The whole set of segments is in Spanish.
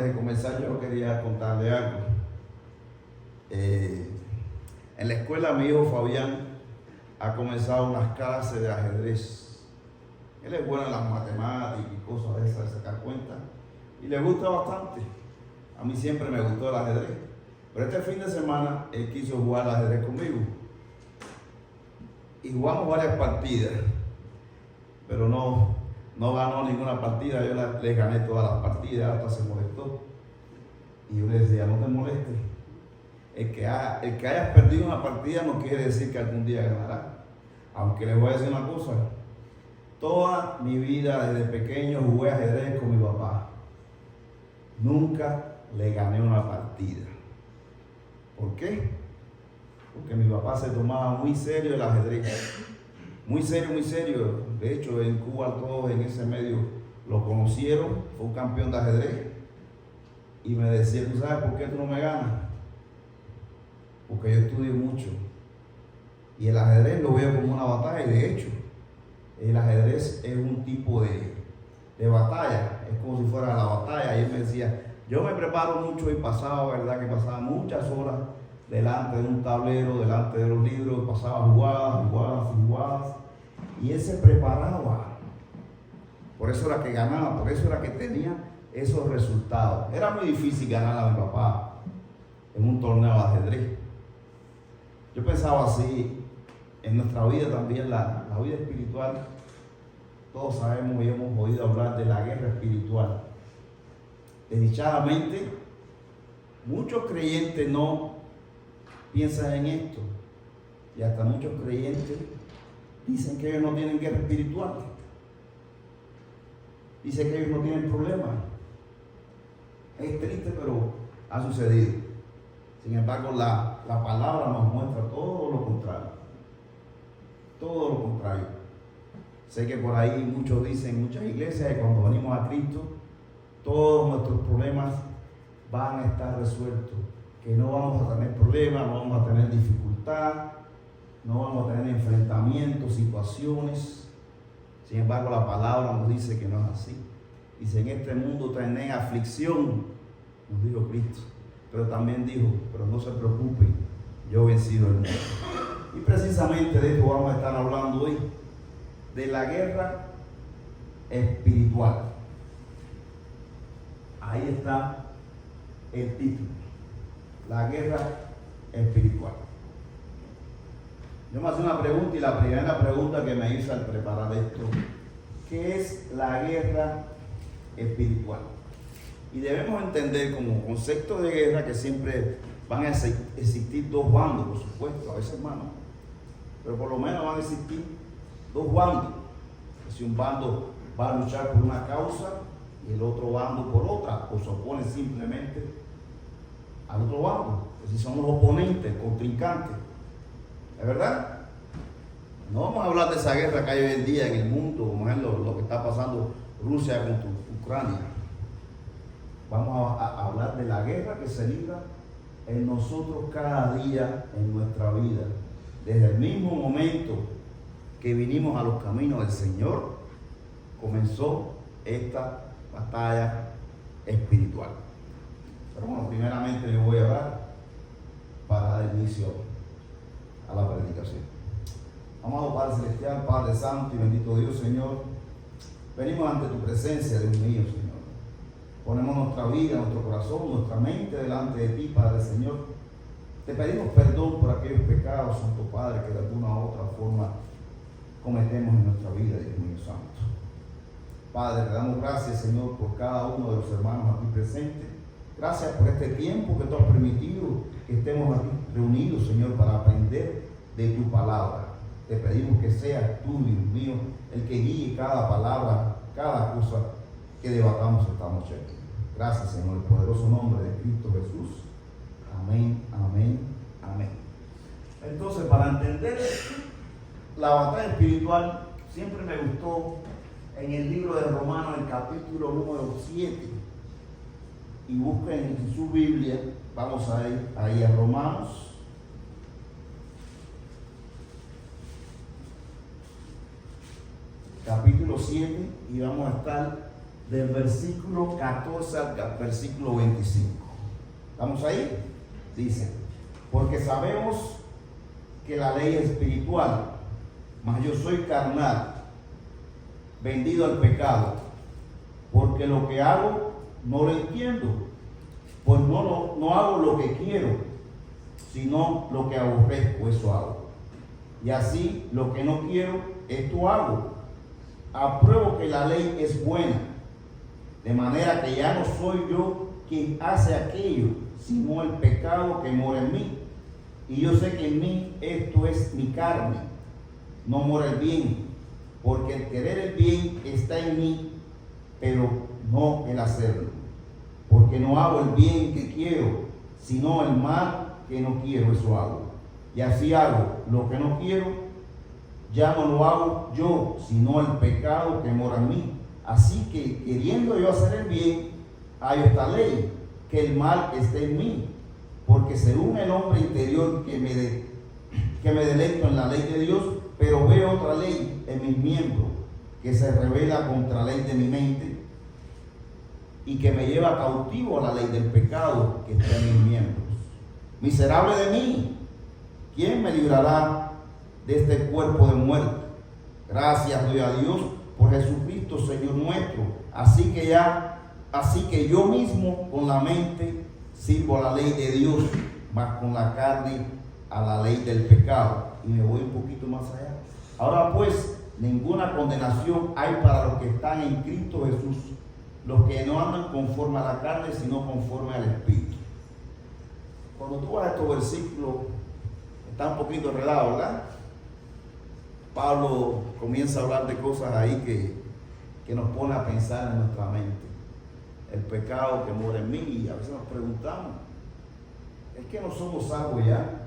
De comenzar yo quería contarle algo. En la escuela mi hijo Fabián ha comenzado unas clases de ajedrez. Él es bueno en las matemáticas y cosas de esas, de sacar cuentas, y le gusta bastante. A mí siempre me gustó el ajedrez, pero este fin de semana él quiso jugar al ajedrez conmigo y jugamos varias partidas, pero no ganó ninguna partida. Yo le gané todas las partidas, hasta se molestó. Y yo le decía, no te molestes. El que hayas perdido una partida no quiere decir que algún día ganará. Aunque les voy a decir una cosa, toda mi vida desde pequeño jugué ajedrez con mi papá. Nunca le gané una partida. ¿Por qué? Porque mi papá se tomaba muy serio el ajedrez. Muy serio, muy serio. De hecho, en Cuba todos en ese medio lo conocieron. Fue un campeón de ajedrez. Y me decía, ¿tú sabes por qué tú no me ganas? Porque yo estudio mucho. Y el ajedrez lo veo como una batalla. Y de hecho, el ajedrez es un tipo de batalla. Es como si fuera la batalla. Y él me decía, yo me preparo mucho y pasaba muchas horas delante de un tablero, delante de los libros, pasaba jugadas. Y él se preparaba. Por eso era que ganaba, por eso era que tenía esos resultados. Era muy difícil ganar a mi papá en un torneo de ajedrez. Yo pensaba así, en nuestra vida también, la vida espiritual. Todos sabemos y hemos oído hablar de la guerra espiritual. Desdichadamente, muchos creyentes no piensan en esto. Y hasta muchos creyentes dicen que ellos no tienen guerra espiritual. Dicen que ellos no tienen problemas. Es triste, pero ha sucedido. Sin embargo, la palabra nos muestra todo lo contrario. Todo lo contrario. Sé que por ahí muchos dicen, muchas iglesias, que cuando venimos a Cristo, todos nuestros problemas van a estar resueltos. Que no vamos a tener problemas, no vamos a tener dificultad, no vamos a tener enfrentamientos, situaciones. Sin embargo, la palabra nos dice que no es así. Dice, en este mundo tendrán aflicción, nos dijo Cristo. Pero también dijo, pero no se preocupen, yo he vencido el mundo. Y precisamente de esto vamos a estar hablando hoy, de la guerra espiritual. Ahí está el título, la guerra espiritual. Yo me hacía una pregunta y la primera pregunta que me hice al preparar esto, ¿qué es la guerra espiritual? Y debemos entender como concepto de guerra que siempre van a existir dos bandos, por supuesto, a veces más, ¿no? Pero por lo menos van a existir dos bandos. Si un bando va a luchar por una causa y el otro bando por otra, o se opone simplemente al otro bando. Si son los oponentes, contrincantes. ¿Es verdad? No vamos a hablar de esa guerra que hay hoy en día en el mundo, como es lo que está pasando Rusia contra Ucrania. Vamos a hablar de la guerra que se libra en nosotros cada día en nuestra vida. Desde el mismo momento que vinimos a los caminos del Señor, comenzó esta batalla espiritual. Pero bueno, primeramente yo voy a orar para dar inicio a la predicación. Amado Padre Celestial, Padre Santo y bendito Dios, Señor, venimos ante tu presencia, Dios mío, Señor. Ponemos nuestra vida, nuestro corazón, nuestra mente delante de ti, Padre Señor. Te pedimos perdón por aquellos pecados, Santo Padre, que de alguna u otra forma cometemos en nuestra vida, Dios mío Santo. Padre, te damos gracias, Señor, por cada uno de los hermanos aquí presentes. Gracias por este tiempo que tú has permitido que estemos aquí reunidos, Señor, para aprender de tu palabra. Te pedimos que seas tú, Dios mío, el que guíe cada palabra, cada cosa que debatamos esta noche. Gracias, Señor, en el poderoso nombre de Cristo Jesús. Amén, amén, amén. Entonces, para entender la batalla espiritual, siempre me gustó en el libro de Romanos, el capítulo número 7. Y busquen en su Biblia, vamos a ir ahí a Romanos. Capítulo 7, y vamos a estar del versículo 14 al versículo 25. ¿Estamos ahí? Dice, porque sabemos que la ley es espiritual, mas yo soy carnal, vendido al pecado, porque lo que hago no lo entiendo, pues no hago lo que quiero, sino lo que aborrezco, eso hago. Y así lo que no quiero, esto hago. Apruebo que la ley es buena, de manera que ya no soy yo quien hace aquello, sino el pecado que mora en mí. Y yo sé que en mí esto es mi carne, no mora el bien, porque el querer el bien está en mí, pero no el hacerlo. Porque no hago el bien que quiero, sino el mal que no quiero, eso hago. Y así hago lo que no quiero, ya no lo hago yo, sino el pecado que mora en mí. Así que queriendo yo hacer el bien, hay esta ley, que el mal esté en mí. Porque según el hombre interior que me deleito en la ley de Dios, pero veo otra ley en mis miembros, que se revela contra la ley de mi mente y que me lleva cautivo a la ley del pecado que está en mis miembros. Miserable de mí, ¿quién me librará de este cuerpo de muerte? Gracias doy a Dios por Jesucristo, Señor nuestro. Así que yo mismo con la mente sirvo a la ley de Dios, mas con la carne a la ley del pecado. Y me voy un poquito más allá. Ahora pues, ninguna condenación hay para los que están en Cristo Jesús, los que no andan conforme a la carne, sino conforme al Espíritu. Cuando tú vas a estos versículos, está un poquito enredado, ¿verdad? Pablo comienza a hablar de cosas ahí que nos pone a pensar en nuestra mente. El pecado que mora en mí, y a veces nos preguntamos, ¿es que no somos salvos ya?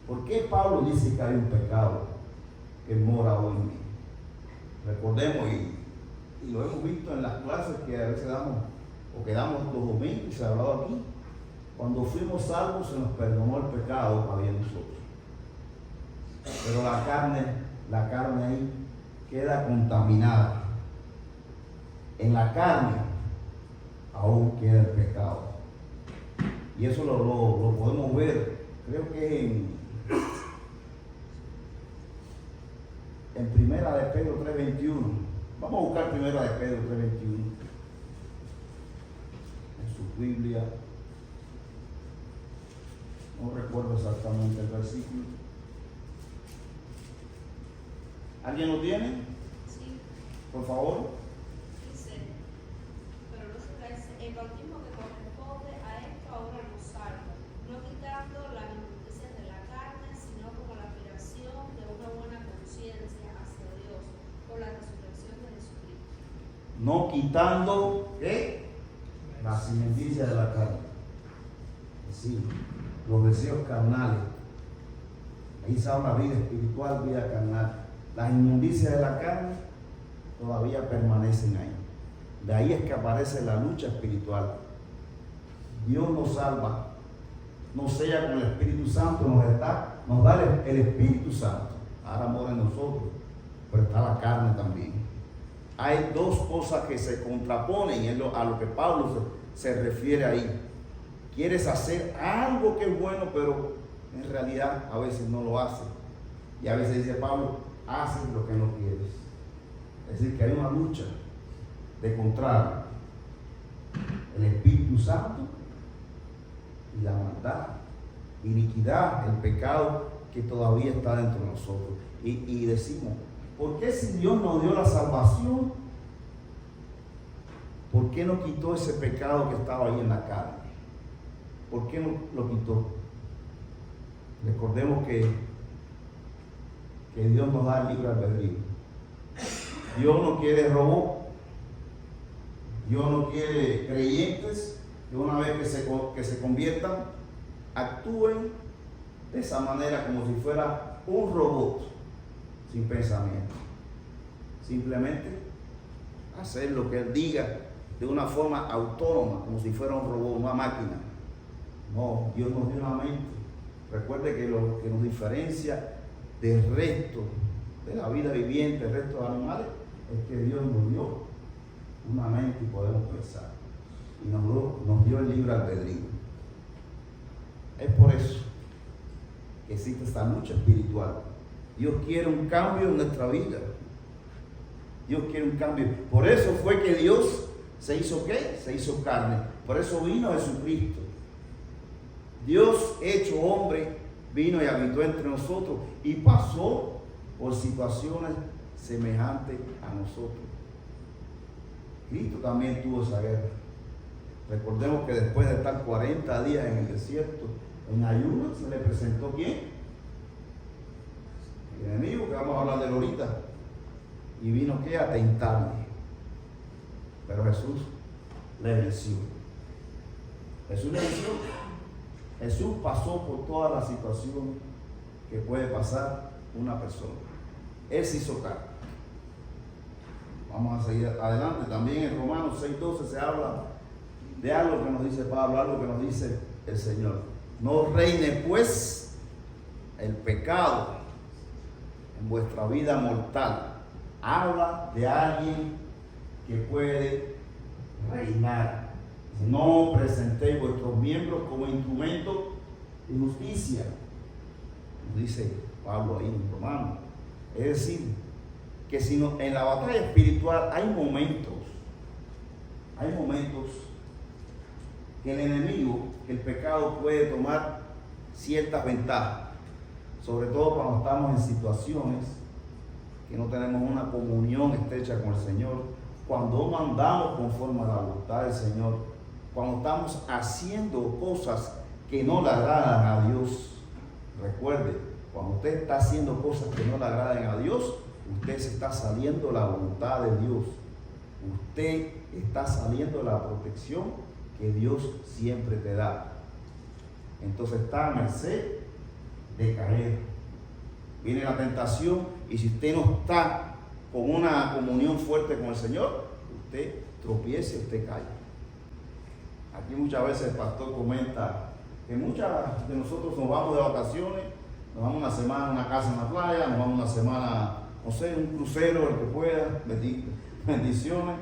¿Por qué Pablo dice que hay un pecado que mora hoy en mí? Recordemos, y lo hemos visto en las clases que a veces damos, o que damos los domingos, y se ha hablado aquí, cuando fuimos salvos se nos perdonó el pecado que había en nosotros. Pero la carne ahí queda contaminada. En la carne aún queda el pecado. Y eso lo podemos ver, creo que en Primera de Pedro 3:21. Vamos a buscar Primera de Pedro 3:21 en su Biblia. No recuerdo exactamente el versículo. ¿Alguien lo tiene? Sí. Por favor. Dice, pero no sepáis, el bautismo que corresponde a esto ahora nos salva, no quitando la inmundicia de la carne, sino como la aspiración de una buena conciencia hacia Dios por la resurrección de Jesucristo. No quitando, ¿qué? Las inmundicias de la carne. Sí, los deseos carnales. Ahí se habla vida espiritual, vida carnal. Las inmundicias de la carne todavía permanecen ahí. De ahí es que aparece la lucha espiritual. Dios nos salva, nos sella con el Espíritu Santo, nos da el Espíritu Santo. Ahora mora en nosotros, pero está la carne también. Hay dos cosas que se contraponen a lo que Pablo se refiere ahí. Quieres hacer algo que es bueno, pero en realidad a veces no lo haces. Y a veces dice Pablo, haces lo que no quieres. Es decir, que hay una lucha de contrario. El Espíritu Santo y la maldad, iniquidad, el pecado que todavía está dentro de nosotros. Y decimos, ¿por qué si Dios nos dio la salvación, por qué no quitó ese pecado que estaba ahí en la carne? ¿Por qué no lo quitó? Recordemos que Dios nos da el libre albedrío. Dios no quiere robo. Dios no quiere creyentes que una vez que se conviertan, actúen de esa manera como si fuera un robot, sin pensamiento. Simplemente hacer lo que Él diga de una forma autónoma, como si fuera un robot, una máquina. No, Dios nos dio una mente. Recuerde que lo que nos diferencia del resto de la vida viviente, del resto de los animales, es que Dios nos dio una mente y podemos pensar. Y nos dio el libre albedrío. Es por eso que existe esta lucha espiritual. Dios quiere un cambio en nuestra vida. Dios quiere un cambio. Por eso fue que Dios se hizo ¿qué? Se hizo carne. Por eso vino Jesucristo. Dios hecho hombre vino y habitó entre nosotros y pasó por situaciones semejantes a nosotros. Cristo también tuvo esa guerra. Recordemos que después de estar 40 días en el desierto, en ayuno, se le presentó ¿quién? El enemigo, que vamos a hablar de él ahorita. Y vino ¿qué? A tentarle. Pero Jesús le venció. Jesús le venció. Jesús pasó por toda la situación que puede pasar una persona. Él se hizo carne. Vamos a seguir adelante. También en Romanos 6:12 se habla de algo que nos dice Pablo, algo que nos dice el Señor. No reine pues el pecado en vuestra vida mortal. Habla de alguien que puede reinar. No presentéis vuestros miembros como instrumentos de justicia, dice Pablo ahí en Romanos. Es decir, que en la batalla espiritual hay momentos que el enemigo, que el pecado puede tomar ciertas ventajas, sobre todo cuando estamos en situaciones que no tenemos una comunión estrecha con el Señor, cuando no andamos conforme a la voluntad del Señor, cuando estamos haciendo cosas que no le agradan a Dios. Recuerde, cuando usted está haciendo cosas que no le agradan a Dios, usted se está saliendo de la voluntad de Dios. Usted está saliendo de la protección que Dios siempre te da. Entonces está a merced de caer. Viene la tentación y si usted no está con una comunión fuerte con el Señor, usted tropiece, usted cae. Aquí muchas veces el pastor comenta que muchas de nosotros nos vamos de vacaciones, nos vamos una semana a una casa en la playa, nos vamos una semana, no sé, un crucero, el que pueda, bendiciones,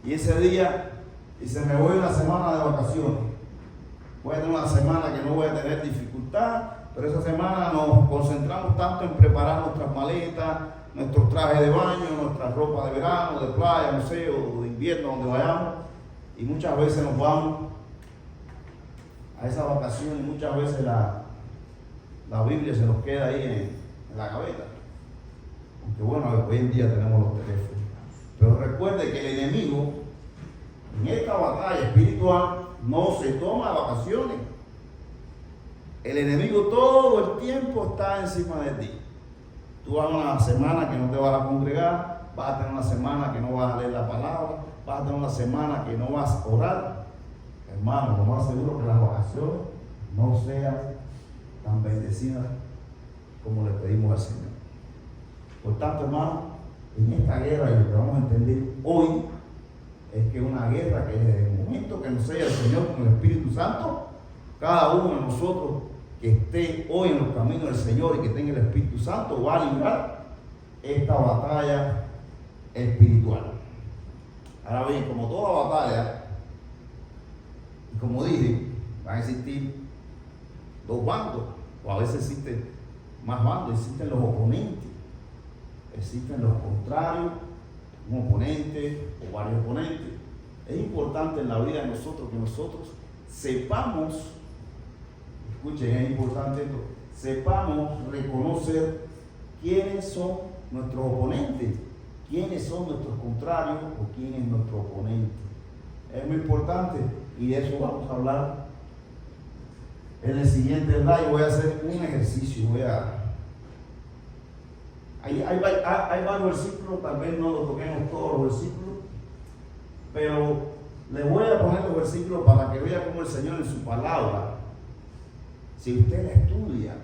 y ese día dice, me voy una semana de vacaciones, voy a tener una semana que no voy a tener dificultad, pero esa semana nos concentramos tanto en preparar nuestras maletas, nuestros trajes de baño, nuestras ropas de verano, de playa, no sé, o de invierno, donde vayamos, y muchas veces nos vamos a esa vacación y muchas veces la Biblia se nos queda ahí en la gaveta. Aunque bueno, hoy en día tenemos los teléfonos. Pero recuerde que el enemigo en esta batalla espiritual no se toma vacaciones. El enemigo todo el tiempo está encima de ti. Tú vas a una semana que no te vas a congregar, vas a tener una semana que no vas a leer la palabra, vas a tener una semana que no vas a orar. Hermano, lo más seguro que las vacaciones no sean tan bendecidas como le pedimos al Señor. Por tanto, hermano, en esta guerra, y lo que vamos a entender hoy, es que es una guerra que desde el momento que nos sea el Señor con el Espíritu Santo, cada uno de nosotros que esté hoy en los caminos del Señor y que tenga el Espíritu Santo va a librar esta batalla espiritual. Ahora bien, como toda batalla, y como dije, van a existir dos bandos, o a veces existen más bandos, existen los oponentes, existen los contrarios, un oponente o varios oponentes. Es importante en la vida de nosotros que nosotros sepamos, escuchen, es importante esto, sepamos reconocer quiénes son nuestros oponentes, quiénes son nuestros contrarios o quién es nuestro oponente. Es muy importante y de eso vamos a hablar en el siguiente slide. Voy a hacer un ejercicio, hay varios versículos, tal vez no los toquemos todos los versículos, pero le voy a poner los versículos para que vea cómo el Señor en su palabra, si usted la estudia,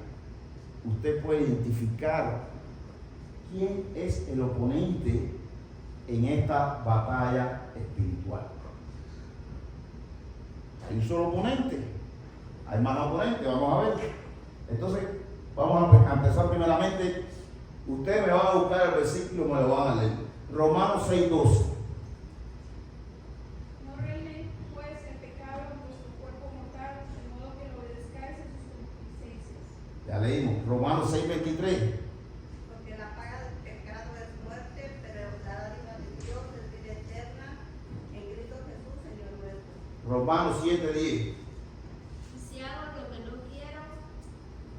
usted puede identificar quién es el oponente en esta batalla espiritual. Hay un solo oponente, hay más oponentes, vamos a ver. Entonces, vamos a empezar primeramente. Ustedes me van a buscar el versículo y me lo van a leer. Romanos 6:12. Ya leímos. Romanos 6:23. Porque la paga del pecado es muerte, pero la dádiva de Dios es vida eterna en Cristo Jesús, Señor nuestro. Romanos 7:10. Y si hago lo que no quiero,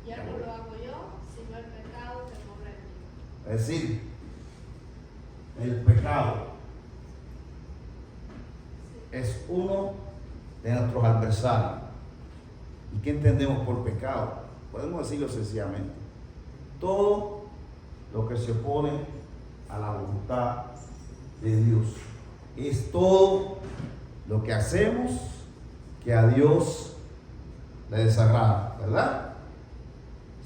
ya no lo hago yo, sino el pecado que mora en mí. Es decir, el pecado es uno de nuestros adversarios. ¿Y qué entendemos por pecado? Podemos decirlo sencillamente: todo lo que se opone a la voluntad de Dios. Es todo lo que hacemos que a Dios le desagrada, ¿verdad?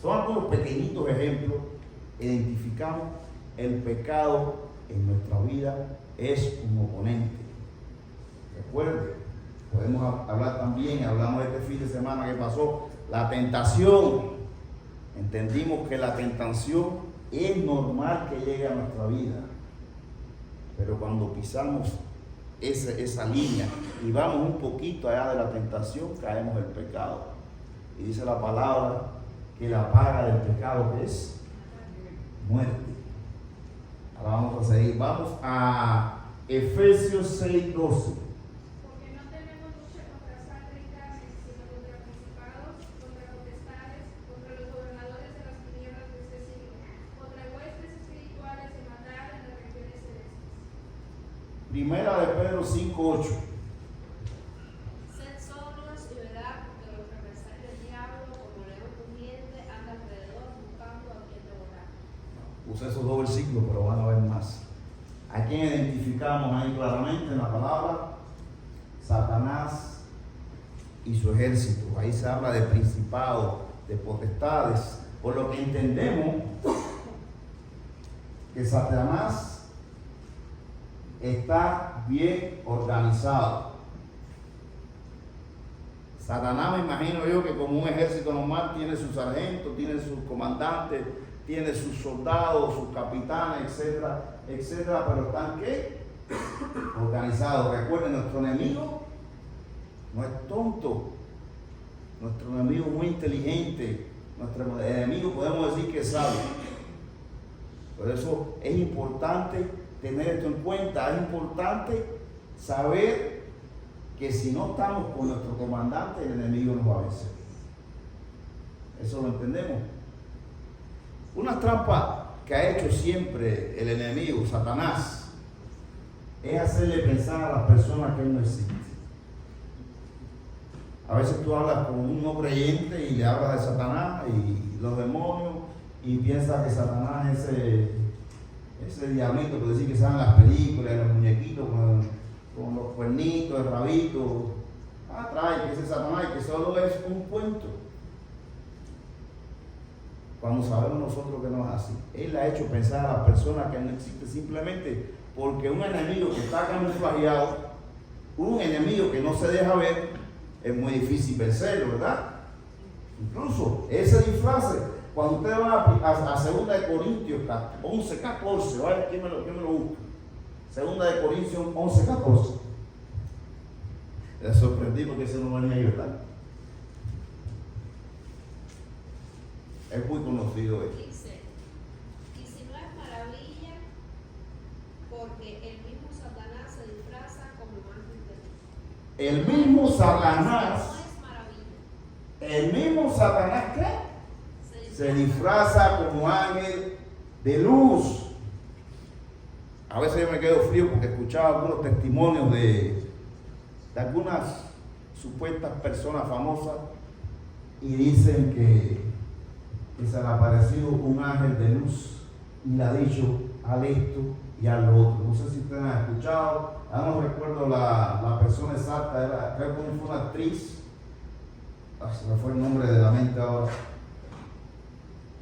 Son algunos pequeñitos ejemplos. Identificamos el pecado en nuestra vida es un oponente. Recuerden, podemos hablar también, hablamos este fin de semana que pasó, la tentación. Entendimos que la tentación es normal que llegue a nuestra vida, pero cuando pisamos esa línea y vamos un poquito allá de la tentación, caemos en el pecado. Y dice la palabra que la paga del pecado es muerte. Ahora vamos a seguir, vamos a Efesios 6:12. Porque no tenemos lucha contra sangre y carne, sino contra principados, contra potestades, contra los gobernadores de las tinieblas de este siglo, contra huestes espirituales de maldad en las regiones celestes. Primera de Pedro 5:8. Sed sobrios y verad, porque vuestro adversario el diablo, como león rugiente, anda alrededor buscando a quien devorar. Puse esos dos versículos, pero van a ver más. ¿A quién identificamos ahí claramente en la palabra? Satanás y su ejército. Ahí se habla de principados, de potestades. Por lo que entendemos que Satanás está bien organizado. Satanás, me imagino yo, que como un ejército normal tiene sus sargentos, tiene sus comandantes, tiene sus soldados, sus capitanes, etcétera, etcétera, pero están ¿qué? Organizados. Recuerden, nuestro enemigo no es tonto, nuestro enemigo es muy inteligente, nuestro enemigo podemos decir que es sabio. Por eso es importante tener esto en cuenta, es importante saber que si no estamos con nuestro comandante, el enemigo nos va a vencer. Eso lo entendemos. Una trampa que ha hecho siempre el enemigo, Satanás, es hacerle pensar a las personas que él no existe. A veces tú hablas con un no creyente y le hablas de Satanás y los demonios y piensas que Satanás es ese diablito que decir que salen las películas, los muñequitos con los cuernitos, el rabito. Trae que ese Satanás que solo es un cuento. Cuando sabemos nosotros que no es así. Él ha hecho pensar a las personas que no existe simplemente porque un enemigo que está camuflajeado, un enemigo que no se deja ver, es muy difícil vencerlo, ¿verdad? Incluso ese disfraz, cuando usted va a 2 de Corintios 11:14, ¿vale? ¿Quién me lo busca? 2 de Corintios 11:14. Me sorprendí porque ese no venía ahí, ¿verdad? Es muy conocido esto. Dice, y si no es maravilla, porque el mismo Satanás se disfraza como ángel de luz. El mismo Satanás, No es maravilla. el mismo Satanás, ¿qué? Se disfraza como ángel de luz. A veces yo me quedo frío porque escuchaba algunos testimonios de algunas supuestas personas famosas y dicen que se le ha aparecido un ángel de luz y le ha dicho al esto y al otro. No sé si ustedes han escuchado, no recuerdo la persona exacta, creo que fue una actriz, se me fue el nombre de la mente ahora.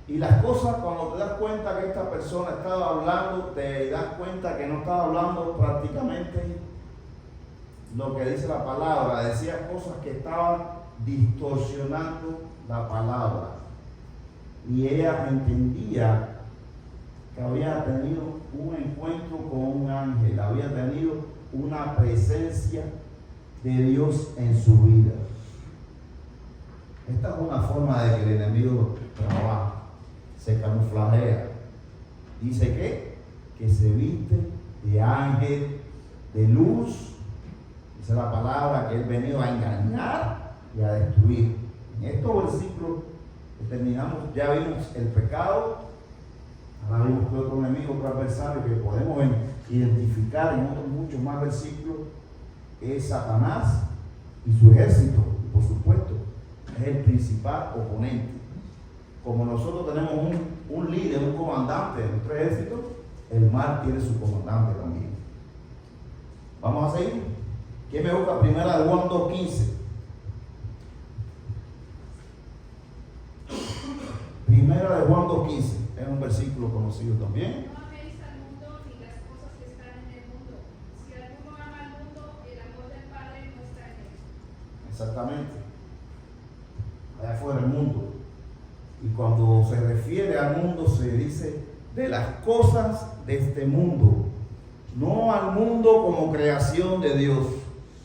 Y las cosas, cuando te das cuenta que esta persona estaba hablando, te das cuenta que no estaba hablando prácticamente lo que dice la palabra, decía cosas que estaban distorsionando la palabra. Y ella entendía que había tenido un encuentro con un ángel, había tenido una presencia de Dios en su vida. Esta es una forma de que el enemigo trabaja, se camuflajea. Dice que se viste de ángel, de luz. Esa es la palabra, que él venido a engañar y a destruir. En estos versículos que terminamos, ya vimos el pecado, ahora vimos que otro enemigo, otro adversario que podemos identificar en otros muchos más versículos es Satanás y su ejército, y por supuesto es el principal oponente. Como nosotros tenemos un líder, un comandante de nuestro ejército, el mal tiene su comandante también. Vamos a seguir. ¿Quién me busca? Primera de Juan 2:15. Primera de Juan 2:15. Es un versículo conocido también. No améis al mundo ni las cosas que están en el mundo. Si alguno ama al mundo, el amor del Padre no está en él. Exactamente. Allá afuera el mundo. Y cuando se refiere al mundo se dice de las cosas de este mundo. No al mundo como creación de Dios.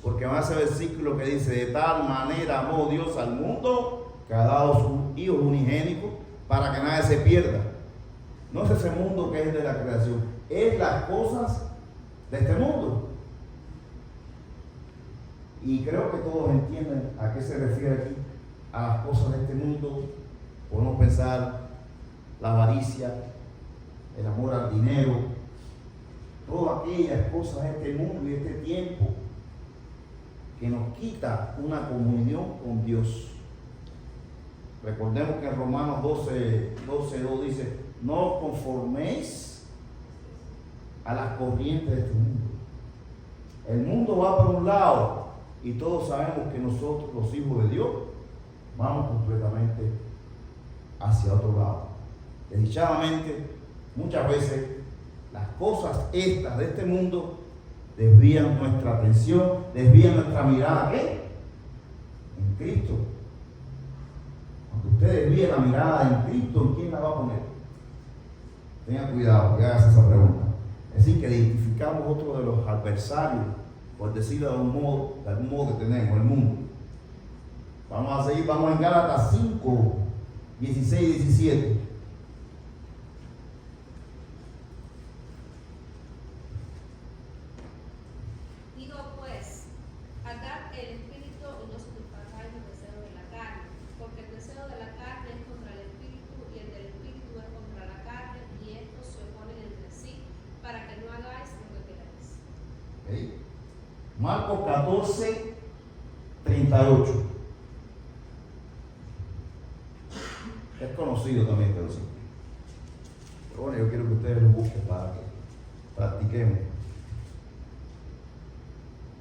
Porque va a ser versículo que dice: de tal manera amó Dios al mundo que ha dado su Hijo unigénito para que nadie se pierda. No es ese mundo que es de la creación, es las cosas de este mundo. Y creo que todos entienden a qué se refiere aquí, a las cosas de este mundo. Podemos pensar la avaricia, el amor al dinero, todas aquellas cosas de este mundo y de este tiempo que nos quita una comunión con Dios. Recordemos que en Romanos 12:2 dice: no os conforméis a las corrientes de este mundo. El mundo va por un lado y todos sabemos que nosotros, los hijos de Dios, vamos completamente hacia otro lado. Desdichadamente, muchas veces las cosas estas de este mundo desvían nuestra atención, desvían nuestra mirada. ¿Qué? En Cristo. Cuando usted desvíe la mirada en Cristo, ¿en quién la va a poner? Tenga cuidado, que hagas esa pregunta. Es decir, que identificamos otro de los adversarios, por decirlo de algún modo que tenemos, el mundo. Vamos a seguir, vamos en Gálatas 5, 16 y 17. Digo pues, atad el espíritu y no satisfagáis los deseos de la carne, porque el deseo de la carne es contra el espíritu y el del espíritu es contra la carne, y estos se oponen entre sí para que no hagáis lo que queráis. ¿Okay? Marcos 14, 38. Es conocido también, pero sí. Pero bueno, yo quiero que ustedes lo busquen para que practiquemos.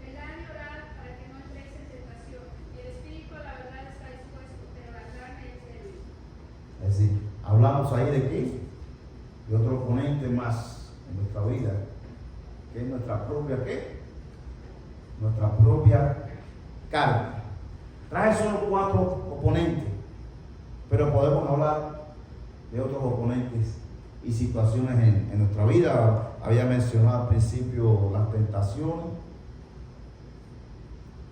Velad y orad para que no entréis en tentación. Y el espíritu, la verdad, está dispuesto, pero la carne es débil. Es decir, hablamos ahí de qué? De otro oponente más en nuestra vida, que es nuestra propia ¿qué? Nuestra propia carne. Traje solo 4 oponentes, pero podemos hablar de otros oponentes y situaciones en nuestra vida. Había mencionado al principio las tentaciones.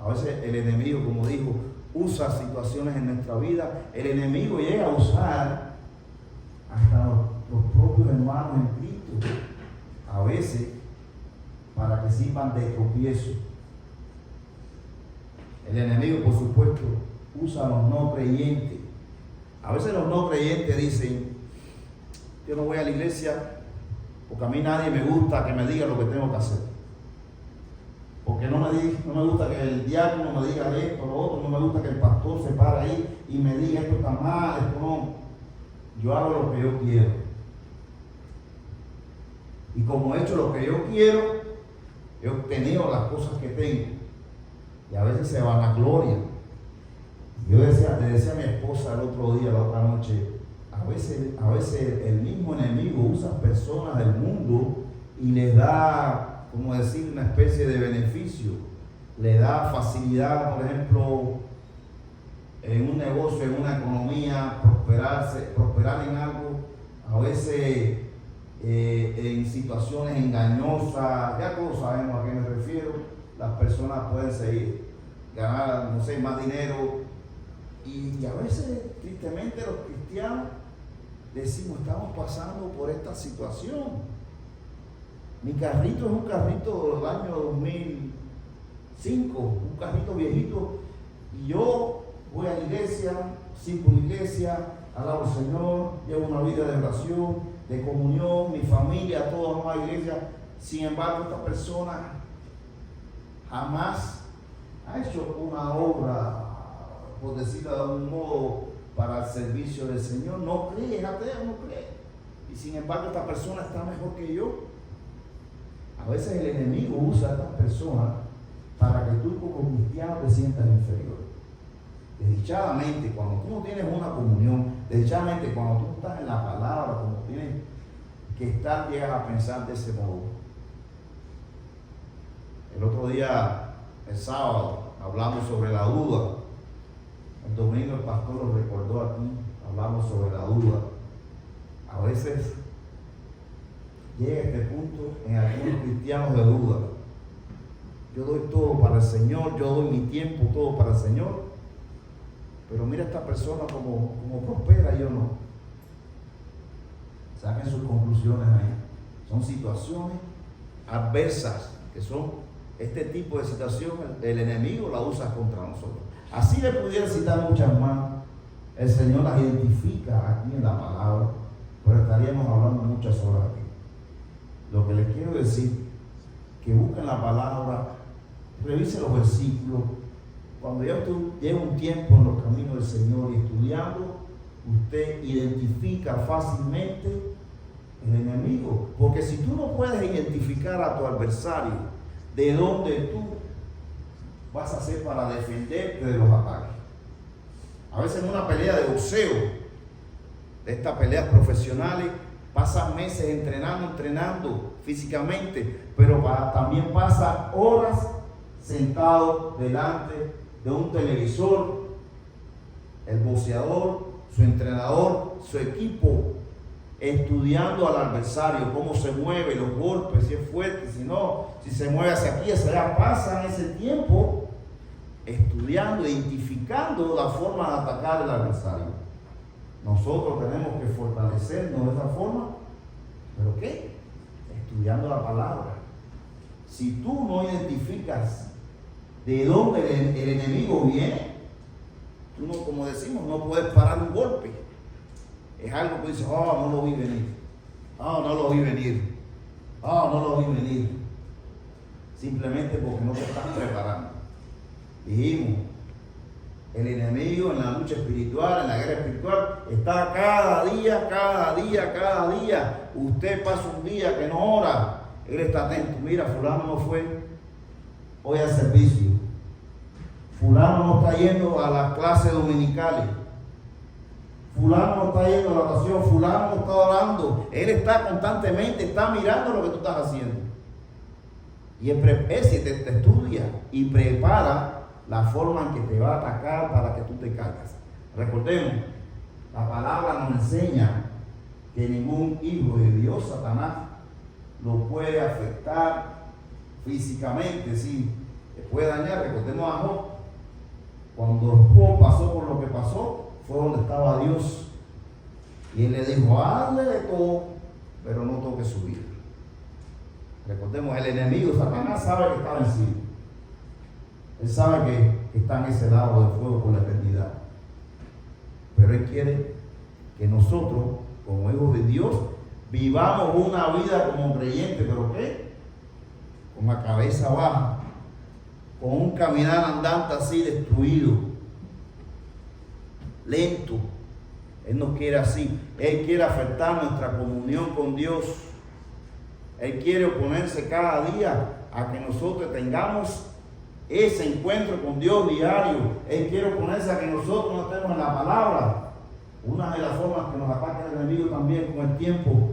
A veces el enemigo, como dijo, usa situaciones en nuestra vida. El enemigo llega a usar hasta los propios hermanos en Cristo, a veces para que sirvan de tropiezo. El enemigo, por supuesto, usa a los no creyentes. A veces los no creyentes dicen: yo no voy a la iglesia porque a mí nadie me gusta que me diga lo que tengo que hacer. Porque no me gusta que el diácono me diga esto, lo otro, no me gusta que el pastor se pare ahí y me diga esto está mal, esto no. Yo hago lo que yo quiero. Y como he hecho lo que yo quiero, he obtenido las cosas que tengo. Y a veces se vanagloria. Yo le decía a mi esposa el otro día, la otra noche, a veces el mismo enemigo usa personas del mundo y les da, como decir, una especie de beneficio. Le da facilidad, por ejemplo, en un negocio, en una economía, prosperar en algo, a veces en situaciones engañosas. Ya todos sabemos a qué me refiero. Las personas pueden ganar, no sé, más dinero Y a veces, tristemente, los cristianos decimos, estamos pasando por esta situación. Mi carrito es un carrito del año 2005, un carrito viejito, y yo voy a la iglesia, sirvo en la iglesia, alabo al Señor, llevo una vida de oración, de comunión, mi familia, todos vamos a la iglesia. Sin embargo, esta persona jamás ha hecho una obra, por decirlo de algún modo, para el servicio del Señor. No cree, es ateo, no cree. Y sin embargo, esta persona está mejor que yo. A veces el enemigo usa a estas personas para que tú como cristiano te sientas inferior. Desdichadamente, cuando tú no tienes una comunión, desdichadamente, cuando tú estás en la palabra, como tienes que estar, llegas a pensar de ese modo. El otro día, el sábado, hablamos sobre la duda. El domingo el pastor lo recordó aquí, hablamos sobre la duda. A veces llega este punto en algunos cristianos de duda. Yo doy todo para el Señor, yo doy mi tiempo todo para el Señor, pero mira esta persona como prospera, yo no. Saquen sus conclusiones ahí. Son situaciones adversas, que son este tipo de situación, el enemigo la usa contra nosotros. Así le pudiera citar muchas más. El Señor las identifica aquí en la palabra, pero estaríamos hablando muchas horas aquí. Lo que les quiero decir, que busquen la palabra, revisen los versículos. Cuando ya usted lleva un tiempo en los caminos del Señor y estudiando, usted identifica fácilmente el enemigo. Porque si tú no puedes identificar a tu adversario, ¿de dónde tú vas a hacer para defenderte de los ataques? A veces en una pelea de boxeo, de estas peleas profesionales, pasan meses entrenando físicamente, pero también pasa horas sentado delante de un televisor, el boxeador, su entrenador, su equipo, estudiando al adversario, cómo se mueve, los golpes, si es fuerte, si no, si se mueve hacia aquí, hacia allá. Pasan ese tiempo estudiando, identificando la forma de atacar al adversario. Nosotros tenemos que fortalecernos de esa forma, ¿pero qué? Estudiando la palabra. Si tú no identificas de dónde el enemigo viene, tú no, como decimos, no puedes parar un golpe. Es algo que dices, no lo vi venir. No lo vi venir. No lo vi venir. Simplemente porque no te estás preparando. Dijimos, el enemigo en la lucha espiritual, en la guerra espiritual, está cada día. Usted pasa un día que no ora, él está atento. Mira, fulano no fue hoy al servicio. Fulano no está yendo a las clases dominicales. Fulano no está yendo a la oración. Fulano no está orando. Él está constantemente, está mirando lo que tú estás haciendo. Y él te estudia y prepara la forma en que te va a atacar para que tú te caigas. Recordemos, la palabra nos enseña que ningún hijo de Dios, Satanás, lo puede afectar físicamente, sí, le puede dañar. Recordemos a Job. Cuando Job pasó por lo que pasó, fue donde estaba Dios. Y él le dijo, hazle de todo, pero no toque su vida. Recordemos, el enemigo, Satanás, sabe que está vencido. Él sabe que está en ese lado del fuego por la eternidad. Pero él quiere que nosotros, como hijos de Dios, vivamos una vida como creyentes, ¿pero qué? Con la cabeza baja, con un caminar andante así destruido, lento. Él no quiere así. Él quiere afectar nuestra comunión con Dios. Él quiere oponerse cada día a que nosotros tengamos ese encuentro con Dios diario. Él quiere oponerse a que nosotros no estemos en la palabra. Una de las formas que nos ataca el enemigo también con el tiempo.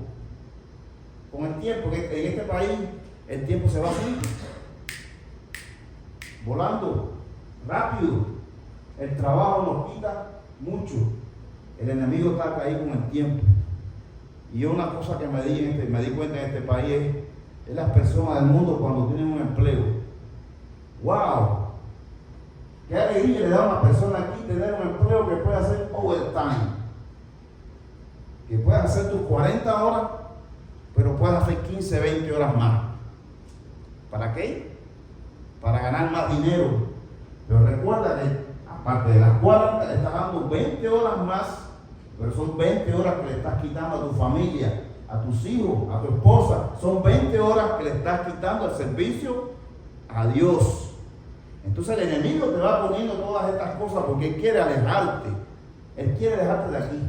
Con el tiempo, en este país el tiempo se va así, volando, rápido. El trabajo nos quita mucho. El enemigo está ahí con el tiempo. Y una cosa que me di cuenta en este país es las personas del mundo cuando tienen un empleo. ¡Wow! ¡Qué alegría le da a una persona aquí tener un empleo hacer tus 40 horas, pero puedes hacer 15, 20 horas más. ¿Para qué? Para ganar más dinero. Pero recuerda que aparte de las 40, le estás dando 20 horas más, pero son 20 horas que le estás quitando a tu familia, a tus hijos, a tu esposa. Son 20 horas que le estás quitando al servicio a Dios. Entonces el enemigo te va poniendo todas estas cosas porque él quiere alejarte. Él quiere dejarte de aquí.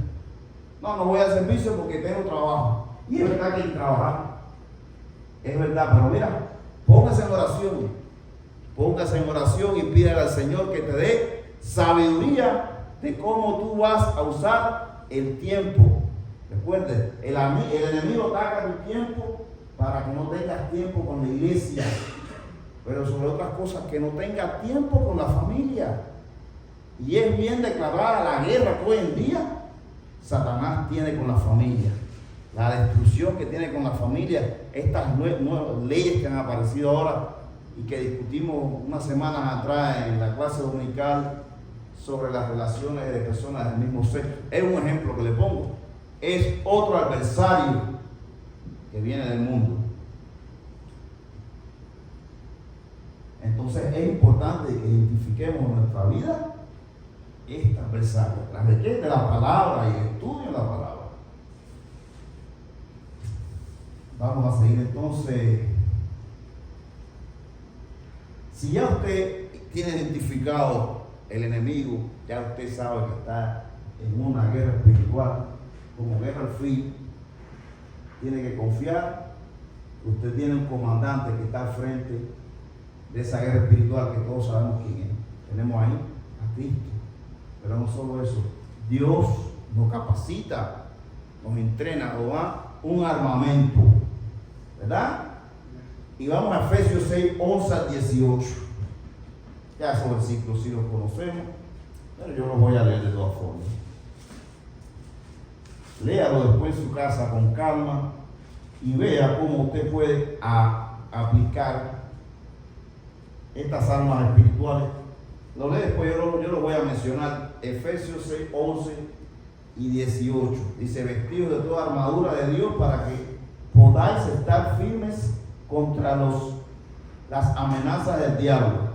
No voy al servicio porque tengo trabajo. Y es verdad que hay que trabajar. Es verdad, pero mira, póngase en oración. Póngase en oración y pídale al Señor que te dé sabiduría de cómo tú vas a usar el tiempo. Recuerde, el enemigo ataca tu tiempo para que no tengas tiempo con la iglesia. Pero sobre otras cosas, que no tengas tiempo con la familia. Y es bien declarada la guerra que hoy en día Satanás tiene con la familia. La destrucción que tiene con la familia. Estas nuevas leyes que han aparecido ahora y que discutimos unas semanas atrás en la clase dominical sobre las relaciones de personas del mismo sexo. Es un ejemplo que le pongo. Es otro adversario que viene del mundo. Entonces es importante que identifiquemos en nuestra vida este adversario. ¿Tras de qué? De la palabra y el estudio de la palabra. Vamos a seguir entonces. Si ya usted tiene identificado el enemigo, ya usted sabe que está en una guerra espiritual, como guerra al fin, tiene que confiar que usted tiene un comandante que está al frente de esa guerra espiritual que todos sabemos quién es. Tenemos ahí a Cristo. Pero no solo eso, Dios nos capacita, nos entrena, nos da un armamento, ¿verdad? Y vamos a Efesios 6, 11 al 18. Ya esos versículos sí los conocemos, pero yo los voy a leer de todas formas. Léalo después en su casa con calma y vea cómo usted puede aplicar estas armas espirituales. Lo lee después, yo lo voy a mencionar. Efesios 6, 11 y 18. Dice: vestidos de toda armadura de Dios para que podáis estar firmes contra las amenazas del diablo.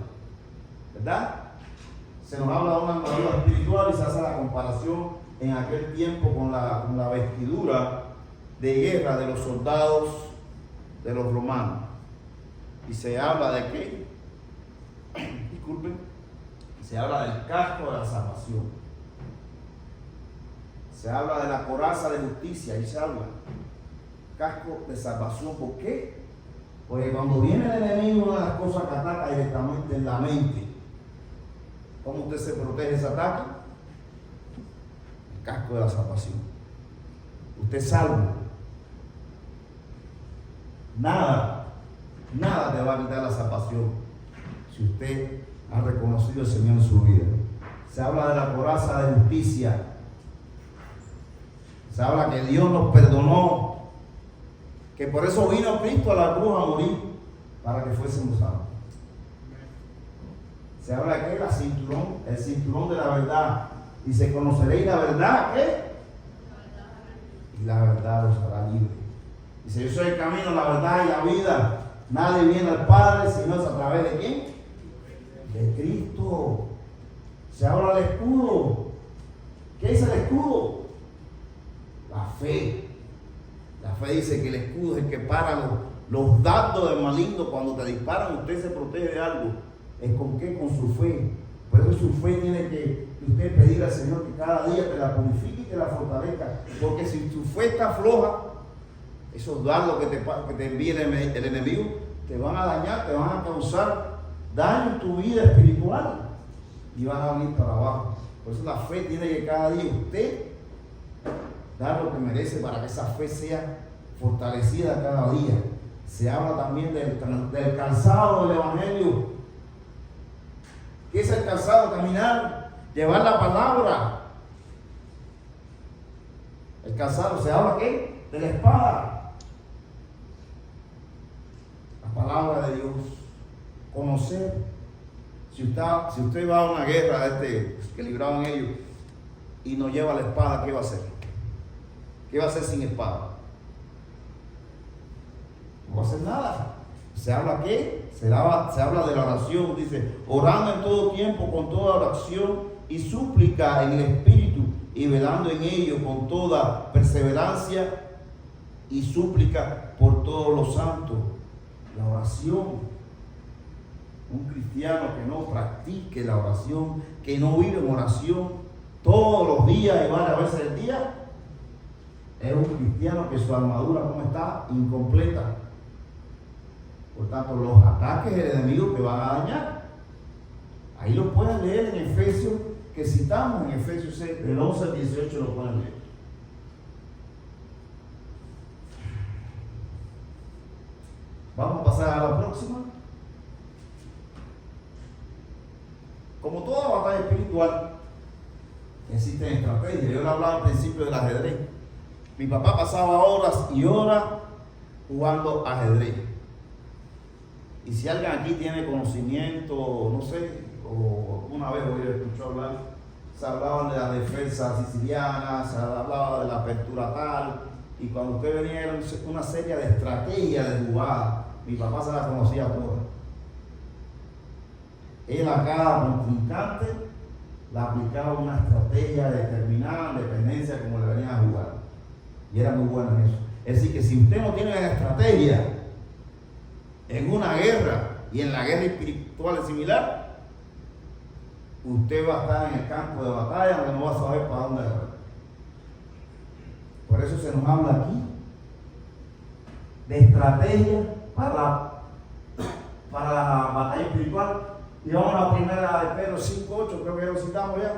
¿Verdad? Se nos habla de una armadura espiritual y se hace la comparación en aquel tiempo con la vestidura de guerra de los soldados de los romanos. Y se habla de qué? Disculpen. Se habla del casco de la salvación. Se habla de la coraza de justicia. Ahí se habla. Casco de salvación. ¿Por qué? Porque cuando viene el enemigo, una de las cosas que ataca directamente en la mente. ¿Cómo usted se protege de ese ataque? El casco de la salvación. Usted es salvo. Nada te va a quitar la salvación si usted ha reconocido al Señor en su vida. Se habla de la coraza de justicia. Se habla que Dios nos perdonó, que por eso vino Cristo a la cruz a morir, para que fuésemos salvos. Se habla de que el cinturón de la verdad. Dice: conoceréis la verdad, ¿qué? Y la verdad os hará libre. Dice: yo soy el camino, la verdad y la vida. Nadie viene al Padre si no es a través de ¿quién? De Cristo. Se habla del escudo. ¿Qué dice el escudo? La fe. La fe dice que el escudo es el que para los dardos del maligno. Cuando te disparan, usted se protege de algo. ¿Es con qué? Con su fe. Por eso su fe tiene que usted pedir al Señor que cada día te la purifique y te la fortalezca. Porque si tu fe está floja, esos dardos que te envíe el enemigo te van a dañar, te van a causar daño en tu vida espiritual y van a venir para abajo. Por eso la fe tiene que cada día usted dar lo que merece para que esa fe sea fortalecida cada día. Se habla también del calzado del Evangelio. ¿Qué es el calzado? Caminar, llevar la palabra. El calzado, ¿se habla qué? De la espada. La palabra de Dios. Conocer. Si usted va a una guerra que libraban ellos y no lleva la espada, ¿qué va a hacer? ¿Qué va a hacer sin espada? No va a hacer nada. ¿Se habla qué? Se habla de la oración. Dice, orando en todo tiempo con toda oración y súplica en el Espíritu y velando en ello con toda perseverancia y súplica por todos los santos. La oración. Un cristiano que no practique la oración, que no vive en oración todos los días y varias veces al día, es un cristiano que su armadura no está incompleta. Por tanto, los ataques del enemigo te van a dañar. Ahí lo pueden leer en Efesios, que citamos en Efesios 6, del 11 al 18 lo pueden leer. Vamos a pasar a la próxima. Como toda batalla espiritual, existen estrategias. Yo le hablaba al principio del ajedrez. Mi papá pasaba horas y horas jugando ajedrez. Y si alguien aquí tiene conocimiento, no sé, o una vez oí escuchado hablar, se hablaban de la defensa siciliana, se hablaba de la apertura tal, y cuando usted venía era una serie de estrategias de jugadas. Mi papá se las conocía todas. Él a cada contrincante le aplicaba una estrategia determinada en dependencia como le venían a jugar. Y era muy bueno en eso. Es decir, que si usted no tiene una estrategia en una guerra y en la guerra espiritual es similar, usted va a estar en el campo de batalla donde no va a saber para dónde va. Por eso se nos habla aquí de estrategia para la batalla espiritual. Y vamos a la primera de Pedro 5:8, creo que ya lo citamos ya.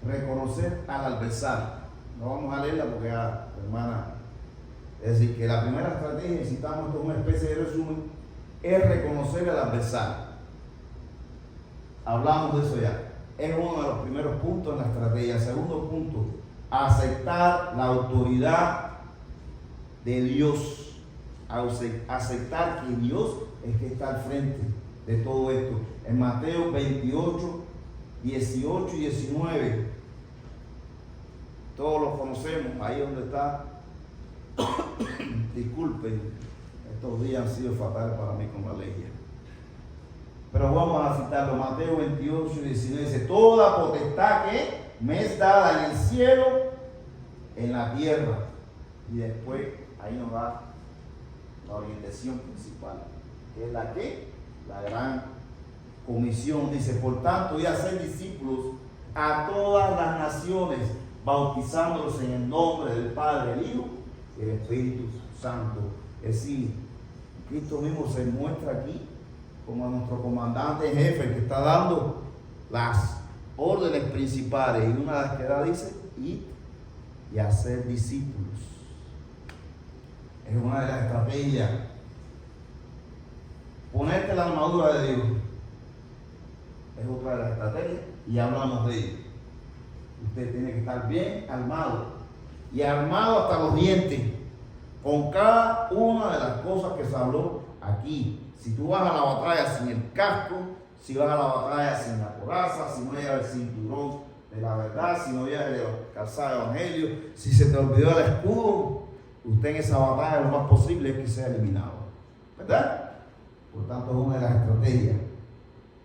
Reconocer al adversario. No vamos a leerla porque ya, hermana. Es decir, que la primera estrategia, citamos esto una especie de resumen, es reconocer al adversario. Hablamos de eso ya. Es uno de los primeros puntos en la estrategia. Segundo punto, aceptar la autoridad de Dios. Aceptar que Dios es que está al frente de todo esto. En Mateo 28, 18 y 19, todos los conocemos, ahí donde está. Disculpen, estos días han sido fatales para mí con la alergia. Pero vamos a citarlo. Mateo 28 y 19 dice, toda potestad que me es dada en el cielo, en la tierra. Y después ahí nos da la orientación principal, que es la que, la gran comisión, dice, por tanto, y hacer discípulos a todas las naciones, bautizándolos en el nombre del Padre, el Hijo y el Espíritu Santo. Es decir, Cristo mismo se muestra aquí como nuestro comandante en jefe, que está dando las órdenes principales, y una de las que da dice, ir y hacer discípulos. Es una de las estrategias. Ponerte la armadura de Dios es otra de las estrategias y hablamos de ello. Usted tiene que estar bien armado y armado hasta los dientes con cada una de las cosas que se habló aquí. Si tú vas a la batalla sin el casco, si vas a la batalla sin la coraza, si no llevas el cinturón de la verdad, si no llevas el calzado del evangelio, si se te olvidó el escudo, usted en esa batalla lo más posible es que sea eliminado, ¿verdad? Por tanto, es una de las estrategias.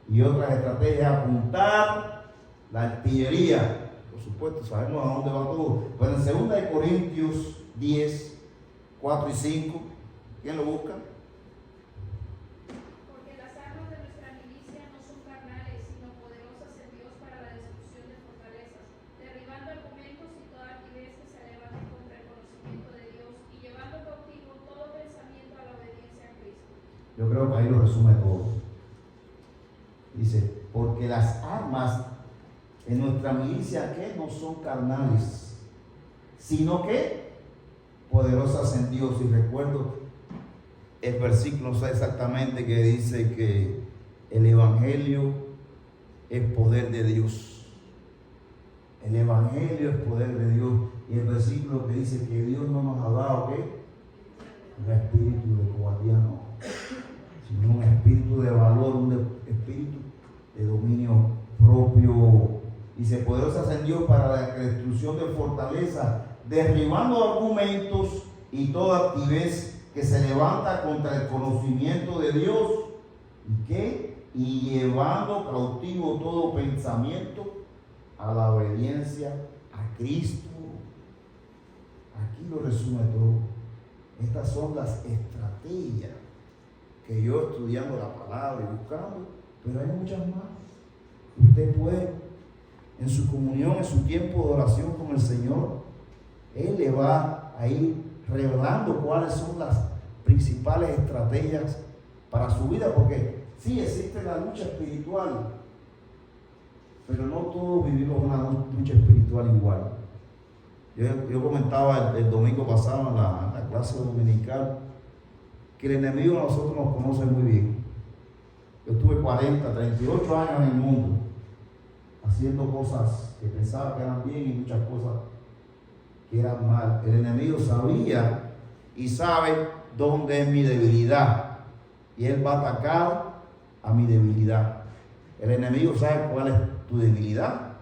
Y otra estrategia es apuntar la artillería. Por supuesto, sabemos a dónde va todo. Pero en 2 Corintios 10, 4 y 5, ¿quién lo busca? Porque las armas de nuestra milicia no son carnales, sino poderosas en Dios para la destrucción de fortalezas, derribando argumentos y toda altivez que se levante contra el conocimiento de Dios y llevando cautivo todo pensamiento a la obediencia a Cristo. Yo creo que ahí lo resume todo. Dice, porque las armas en nuestra milicia que no son carnales, sino que poderosas en Dios. Y recuerdo el versículo, no sé exactamente, que dice que el evangelio es poder de Dios. El evangelio es poder de Dios. Y el versículo que dice que Dios no nos ha dado ¿qué? Un espíritu de cobardía, no, sino un espíritu de valor, un espíritu de dominio propio. Dice, poderosas en Dios para la destrucción de fortaleza, derribando argumentos y toda altivez que se levanta contra el conocimiento de Dios. ¿Y qué? Y llevando cautivo todo pensamiento a la obediencia a Cristo. Aquí lo resume todo. Estas son las estrategias que yo, estudiando la palabra y buscando, pero hay muchas más. Usted puede, en su comunión, en su tiempo de oración con el Señor, Él le va a ir revelando cuáles son las principales estrategias para su vida, porque sí existe la lucha espiritual, pero no todos vivimos una lucha espiritual igual. Yo comentaba el domingo pasado en la clase dominical que el enemigo a nosotros nos conoce muy bien. Yo tuve 38 años en el mundo, haciendo cosas que pensaba que eran bien y muchas cosas que eran mal. El enemigo sabía y sabe dónde es mi debilidad, y él va a atacar a mi debilidad. El enemigo sabe cuál es tu debilidad,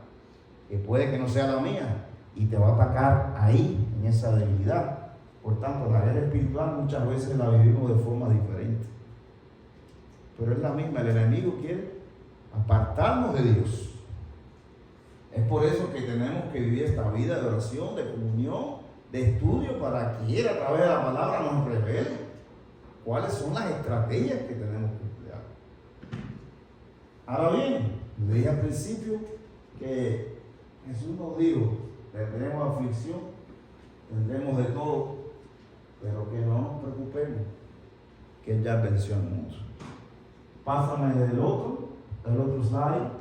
que puede que no sea la mía, y te va a atacar ahí, en esa debilidad. Por tanto, la guerra espiritual muchas veces la vivimos de forma diferente, pero es la misma. El enemigo quiere apartarnos de Dios. Es por eso que tenemos que vivir esta vida de oración, de comunión, de estudio, para que Él a través de la palabra nos revele cuáles son las estrategias que tenemos que emplear. Ahora bien, le dije al principio que Jesús nos dijo, tendremos aflicción, tendremos de todo, pero que no nos preocupemos, que Él ya venció al mundo. Pásame el otro slide.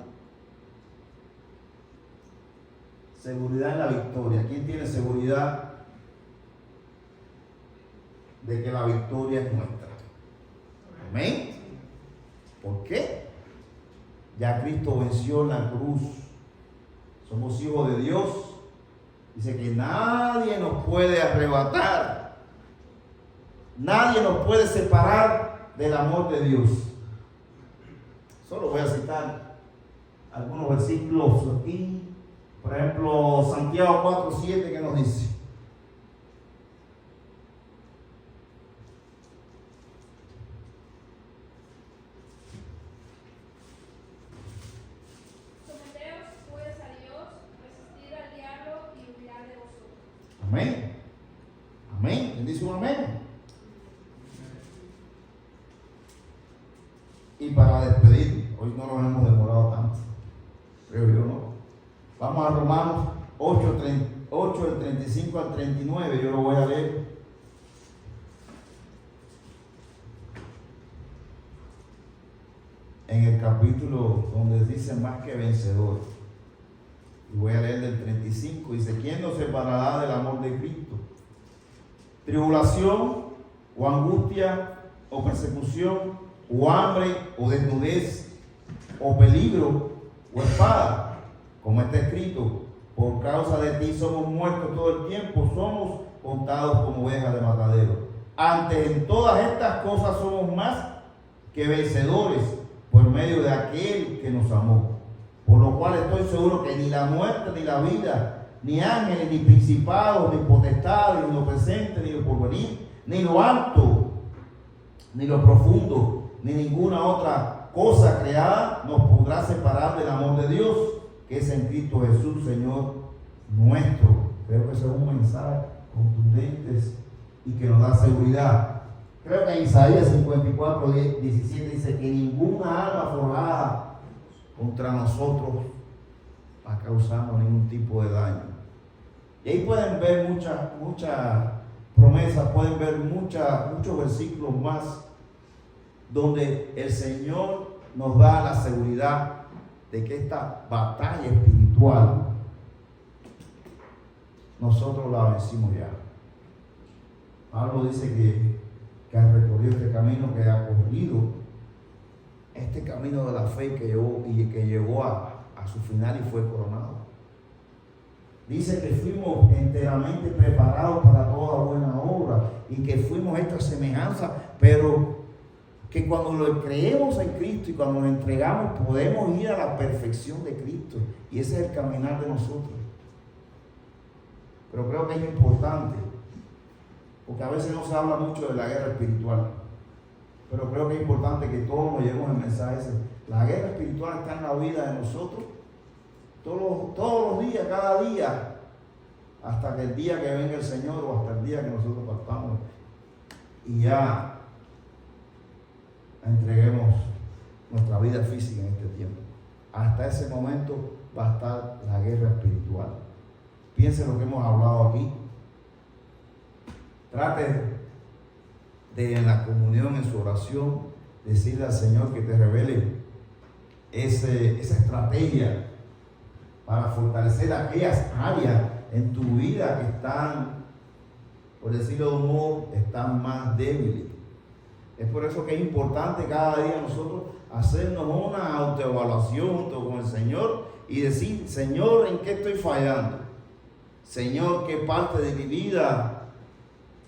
Seguridad en la victoria. ¿Quién tiene seguridad de que la victoria es nuestra? Amén. ¿Por qué? Ya Cristo venció en la cruz. Somos hijos de Dios. Dice que nadie nos puede arrebatar. Nadie nos puede separar del amor de Dios. Solo voy a citar algunos versículos aquí. Por ejemplo, Santiago 4:7, que nos dice: someteos pues a Dios, resistid al diablo y huirá de vosotros. amén. Amén. ¿Quién dice un amén? Y para despedir, hoy no nos hemos demorado tanto, creo yo, ¿no? Vamos a Romanos 8, del 35 al 39, yo lo voy a leer. En el capítulo donde dice más que vencedor. Y voy a leer del 35, dice: ¿quién nos separará del amor de Cristo? Tribulación, o angustia, o persecución, o hambre, o desnudez, o peligro, o espada. Como está escrito: por causa de ti somos muertos todo el tiempo, somos contados como ovejas de matadero. Antes, en todas estas cosas somos más que vencedores por medio de aquel que nos amó. Por lo cual estoy seguro que ni la muerte, ni la vida, ni ángeles, ni principados, ni potestades, ni lo presente, ni lo porvenir, ni lo alto, ni lo profundo, ni ninguna otra cosa creada nos podrá separar del amor de Dios, que es en Cristo Jesús, Señor nuestro. Creo que ese es un mensaje contundente y que nos da seguridad. Creo que en Isaías 54:17 dice que ninguna arma forjada contra nosotros va a causarnos ningún tipo de daño. Y ahí pueden ver muchas promesas, pueden ver muchos versículos más donde el Señor nos da la seguridad de que esta batalla espiritual nosotros la vencimos ya. Pablo dice que ha recorrido este camino, que ha corrido este camino de la fe que llegó a su final y fue coronado. Dice que fuimos enteramente preparados para toda buena obra y que fuimos esta semejanza, pero que cuando lo creemos en Cristo y cuando nos entregamos podemos ir a la perfección de Cristo, y ese es el caminar de nosotros. Pero creo que es importante, porque a veces no se habla mucho de la guerra espiritual, pero creo que es importante que todos nos llevemos el mensaje ese. La guerra espiritual está en la vida de nosotros todos los días, cada día, hasta que el día que venga el Señor, o hasta el día que nosotros partamos y ya entreguemos nuestra vida física en este tiempo. Hasta ese momento va a estar la guerra espiritual. Piense lo que hemos hablado aquí. Trate de, en la comunión, en su oración, decirle al Señor que te revele esa estrategia para fortalecer aquellas áreas en tu vida que están, por decirlo de un modo, están más débiles. Es por eso que es importante cada día nosotros hacernos una autoevaluación junto con el Señor y decir: Señor, ¿en qué estoy fallando? Señor, ¿qué parte de mi vida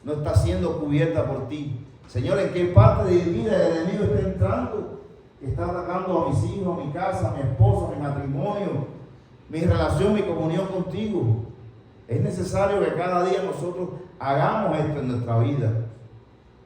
no está siendo cubierta por ti? Señor, ¿en qué parte de mi vida el enemigo está entrando? Que está atacando a mis hijos, a mi casa, a mi esposa, a mi matrimonio, mi relación, mi comunión contigo. Es necesario que cada día nosotros hagamos esto en nuestra vida.